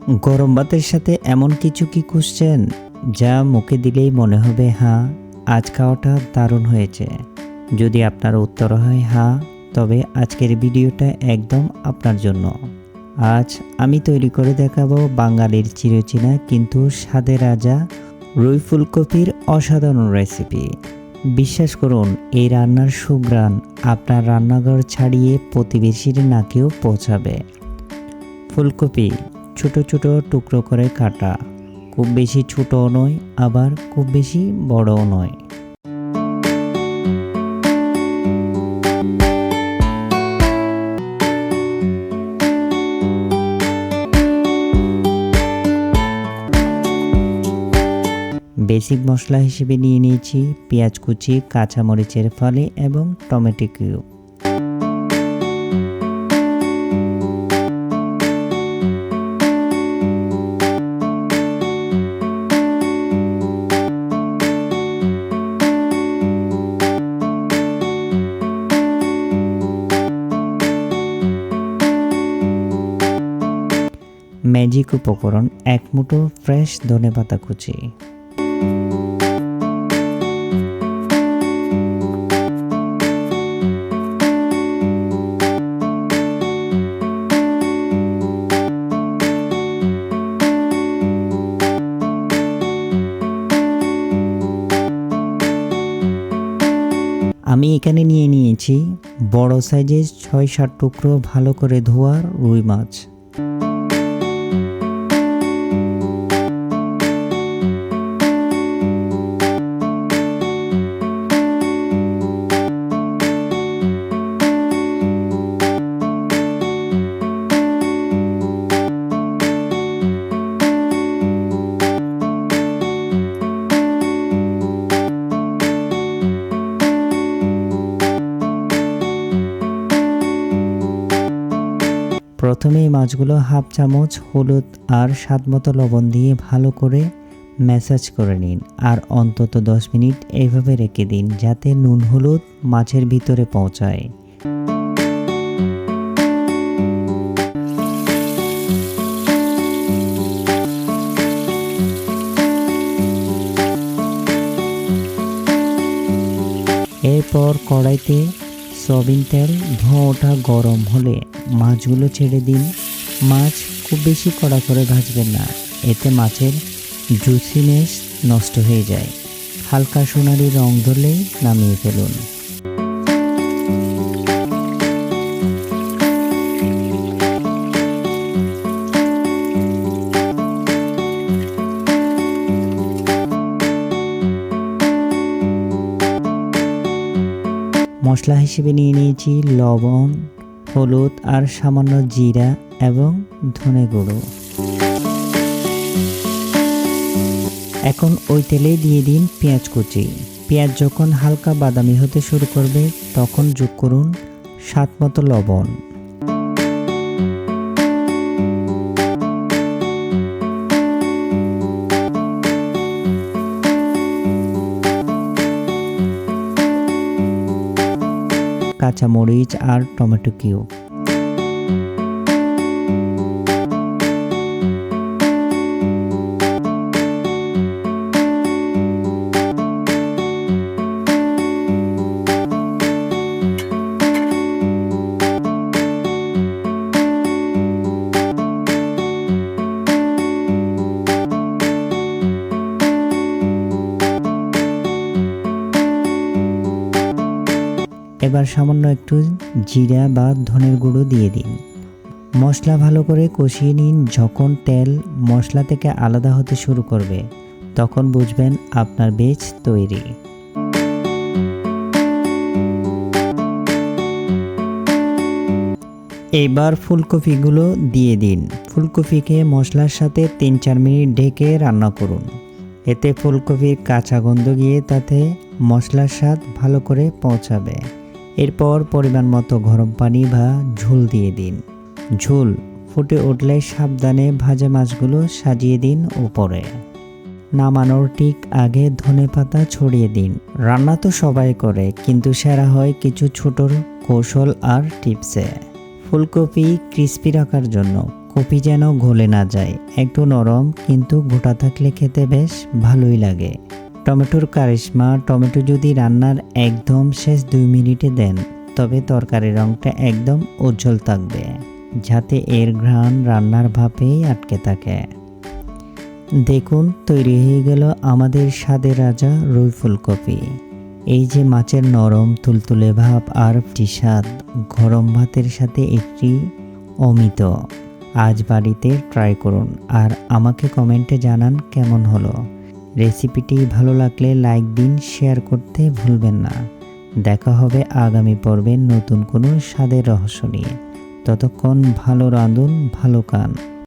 গরম ভাতের সাথে এমন কিছু কি খুঁজছেন যা মুখে দিলেই মনে হবে হ্যাঁ, আজ খাওয়াটা দারুণ হয়েছে? যদি আপনার উত্তর হয় হ্যাঁ, তবে আজকের ভিডিওটা একদম আপনার জন্য। আজ আমি তৈরি করে দেখাবো বাঙালির চিরচেনা কিন্তু স্বাদের রাজা রুই ফুলকপির অসাধারণ রেসিপি। বিশ্বাস করুন, এই রান্নার সুঘ্রাণ আপনার রান্নাঘর ছাড়িয়ে প্রতিবেশীর নাকেও পৌঁছাবে। ফুলকপি ছোট ছোট টুকরো করে কাটা, খুব বেশি ছোটও নয় আবার খুব বেশি বড়ও নয়। বেসিক মশলা হিসেবে নিয়ে নিয়েছি পেঁয়াজ কুচি, কাঁচামরিচের ফালি এবং টমেটো কিউব। ম্যাজিক উপকরণ, এক মুঠো ফ্রেশ ধনেপাতা কুচি। আমি এখানে নিয়ে নিয়েছি বড় সাইজের ৬-৭ টুকরো ভালো করে ধোয়া রুই মাছ। প্রথমে এই মাছগুলো হাফ চামচ হলুদ আর স্বাদমতো লবণ দিয়ে ভালো করে ম্যাসাজ করে নিন আর অন্তত 10 মিনিট এইভাবে রেখে দিন যাতে নুন হলুদ মাছের ভিতরে পৌঁছায়। এরপর কড়াইতে সয়াবিন তেল ধোঁয়া ওঠা গরম হলে মাছগুলো ছেড়ে দিন। মাছ খুব বেশি কড়া করে ভাজবেন না, এতে মাছের জুসিনেস নষ্ট হয়ে যায়। হালকা সোনালি রং ধরলে নামিয়ে ফেলুন। মশলা হিসেবে নিয়ে নিয়েছি লবণ, হলুদ আর সামান্য জিরা এবং ধনে গুঁড়ো। এখন ওই তেলেই দিয়ে দিন পেঁয়াজ কুচি। পেঁয়াজ যখন হালকা বাদামি হতে শুরু করবে তখন যোগ করুন স্বাদমতো লবণ। কাঁচামরিচ আর টমেটো কিউব। এবার সামান্য একটু জিরা বা ধনের গুঁড়ো দিয়ে দিন। মশলা ভালো করে কষিয়ে নিন। যখন তেল মশলা থেকে আলাদা হতে শুরু করবে তখন বুঝবেন আপনার ব্যাচ তৈরি। এবার ফুলকপিগুলো দিয়ে দিন। ফুলকপিকে মশলার সাথে ৩-৪ মিনিট ঢেকে রান্না করুন। এতে ফুলকপির কাঁচা গন্ধ গিয়ে তাতে মশলার স্বাদ ভালো করে পৌঁছাবে। এরপর পরিমাণ মতো গরম পানি বা ঝোল দিয়ে দিন। ঝোল ফুটে উঠলে সাবধানে ভাজা মাছগুলো সাজিয়ে দিন উপরে। নামানোর ঠিক আগে ধনেপাতা ছড়িয়ে দিন। রান্না তো সবাই করে, কিন্তু সেরা হয় কিছু ছোট কৌশল আর টিপসে। ফুলকপি ক্রিস্পি রাখার জন্য কপি যেন গলে না যায়, একটু নরম কিন্তু গোটা থাকলে খেতে বেশ ভালোই লাগে। টমেটোর কারিশমা, টমেটো যদি রান্নার একদম শেষ 2 মিনিটে দেন তবে তরকারির রঙটা একদম উজ্জ্বল থাকবে, যাতে এর ঘ্রাণ রান্নার ভাপেই আটকে থাকে। দেখুন তৈরি হয়ে গেল আমাদের স্বাদের রাজা রুই ফুলকপি। এই যে মাছের নরম তুলতুলে ভাব আর স্বাদ, গরম ভাতের সাথে এটি অমিত। আজ বাড়িতে ট্রাই করুন আর আমাকে কমেন্টে জানান কেমন হলো। রেসিপিটি ভালো লাগলে লাইক দিন, শেয়ার করতে ভুলবেন না। দেখা হবে আগামী পর্বে নতুন কোনো স্বাদের রহস্য নিয়ে। ততক্ষণ ভালো রাঁধুন, ভালো খান।